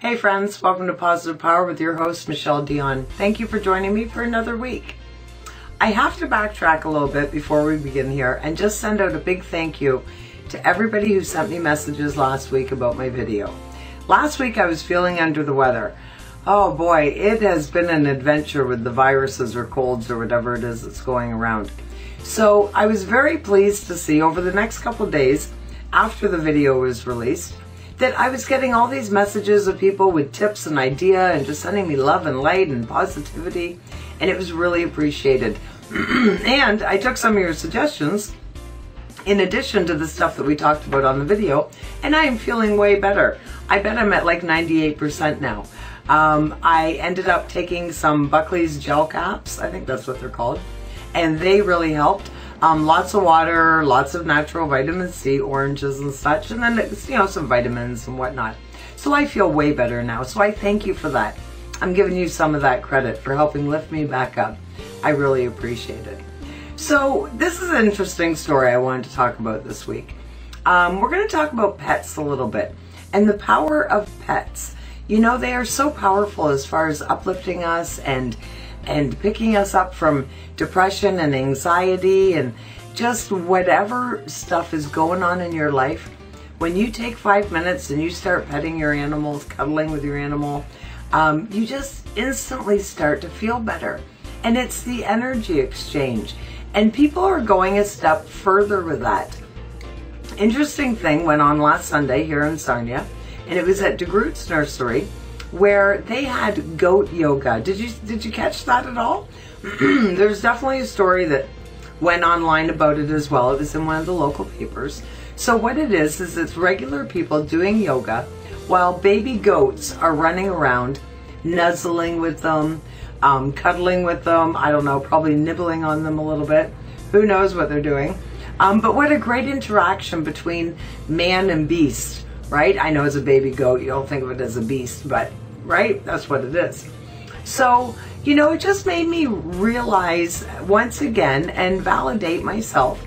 Hey friends, welcome to Positive Power with your host, Michele Dionne. Thank you for joining me for another week. I have to backtrack a little bit before we begin here and just send out a big thank you to everybody who sent me messages last week about my video. Last week I was feeling under the weather. Oh boy, it has been an adventure with the viruses or colds or whatever it is that's going around. So I was very pleased to see over the next couple of days after the video was released that I was getting all these messages of people with tips and idea and just sending me love and light and positivity, and it was really appreciated. And I took some of your suggestions in addition to the stuff that we talked about on the video, and I am feeling way better. I bet I'm at like 98% now. I ended up taking some Buckley's gel caps, I think that's what they're called, and they really helped. Lots of water, lots of natural vitamin C, oranges and such, and then some vitamins and whatnot. So I feel way better now. So I thank you for that. I'm giving you some of that credit for helping lift me back up. I really appreciate it. So this is an interesting story I wanted to talk about this week. We're going to talk about pets a little bit and the power of pets. You know, they are so powerful as far as uplifting us and picking us up from depression and anxiety and just whatever stuff is going on in your life. When you take 5 minutes and you start petting your animals, cuddling with your animal, you just instantly start to feel better. And it's the energy exchange. And people are going a step further with that. Interesting thing went on last Sunday here in Sarnia, and it was at DeGroote's Nursery, where they had goat yoga. Did you catch that at all? There's definitely a story that went online about it as well. It was in one of the local papers. So what it is it's regular people doing yoga while baby goats are running around, nuzzling with them, cuddling with them, I don't know, probably nibbling on them a little bit. Who knows what they're doing. But what a great interaction between man and beast. Right? I know as a baby goat, you don't think of it as a beast, but right? That's what it is. So, you know, it just made me realize once again and validate myself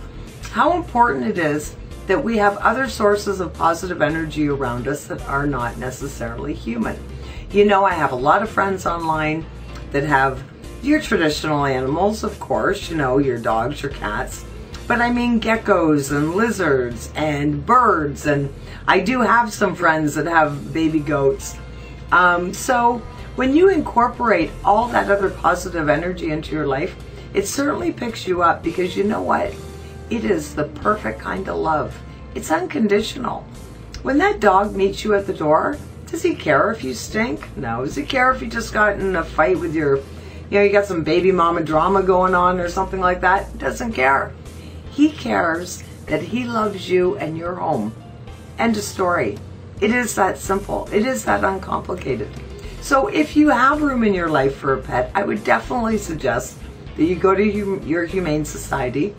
how important it is that we have other sources of positive energy around us that are not necessarily human. You know, I have a lot of friends online that have your traditional animals, of course, you know, your dogs, your cats, but I mean geckos and lizards and birds, and I do have some friends that have baby goats. So when you incorporate all that other positive energy into your life, it certainly picks you up, because you know what? It is the perfect kind of love. It's unconditional. When that dog meets you at the door, does he care if you stink? No. Does he care if you just got in a fight with your, you got some baby mama drama going on or something like that? Doesn't care. He cares that he loves you and your home. End of story. It is that simple. It is that uncomplicated. So if you have room in your life for a pet, I would definitely suggest that you go to your Humane Society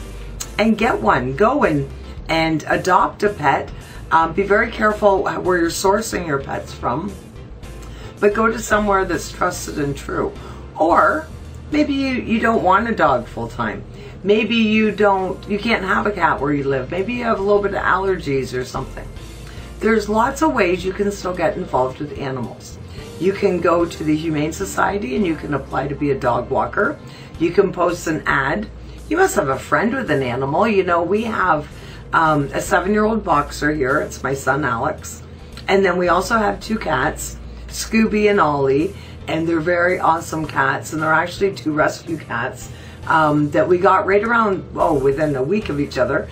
and get one. Go and adopt a pet. Be very careful where you're sourcing your pets from, but go to somewhere that's trusted and true. Or maybe you don't want a dog full time. Maybe you can't have a cat where you live. Maybe you have a little bit of allergies or something. There's lots of ways you can still get involved with animals. You can go to the Humane Society and you can apply to be a dog walker. You can post an ad. You must have a friend with an animal. You know, we have a 7-year-old boxer here. It's my son Alex. And then we also have 2 cats, Scooby and Ollie, and they're very awesome cats. And they're actually 2 rescue cats that we got right around, within a week of each other.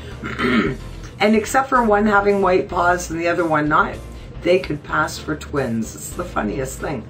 And except for one having white paws and the other one not, they could pass for twins. It's the funniest thing.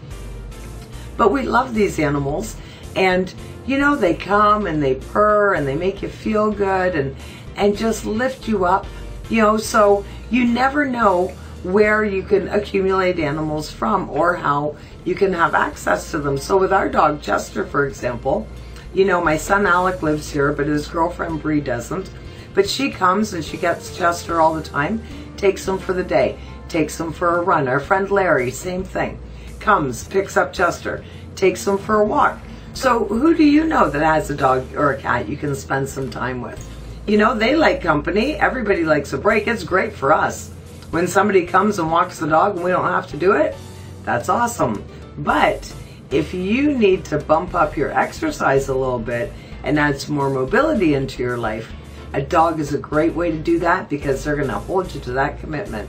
But we love these animals, and you know, they come and they purr and they make you feel good and just lift you up, you know. So you never know where you can accumulate animals from or how you can have access to them. So with our dog Chester, for example, you know, my son Alec lives here, but his girlfriend Bree doesn't. But she comes and she gets Chester all the time, takes him for the day, takes him for a run. Our friend Larry, same thing, comes, picks up Chester, takes him for a walk. So who do you know that has a dog or a cat you can spend some time with? You know, they like company. Everybody likes a break. It's great for us when somebody comes and walks the dog and we don't have to do it. That's awesome. But if you need to bump up your exercise a little bit and add some more mobility into your life, a dog is a great way to do that because they're going to hold you to that commitment.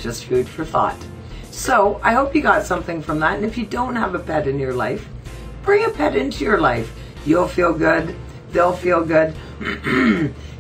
Just food for thought. So I hope you got something from that. And if you don't have a pet in your life, bring a pet into your life. You'll feel good. They'll feel good.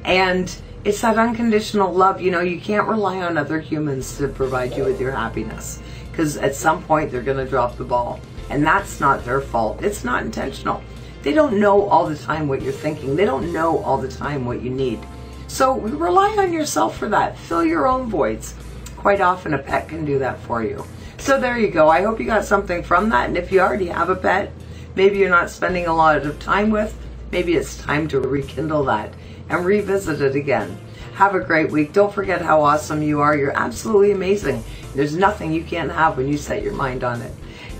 And it's that unconditional love. You know, you can't rely on other humans to provide you with your happiness, because at some point they're going to drop the ball. And that's not their fault. It's not intentional. They don't know all the time what you're thinking. They don't know all the time what you need. So rely on yourself for that. Fill your own voids. Quite often a pet can do that for you. So there you go. I hope you got something from that. And if you already have a pet, maybe you're not spending a lot of time with, maybe it's time to rekindle that and revisit it again. Have a great week. Don't forget how awesome you are. You're absolutely amazing. There's nothing you can't have when you set your mind on it.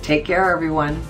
Take care, everyone.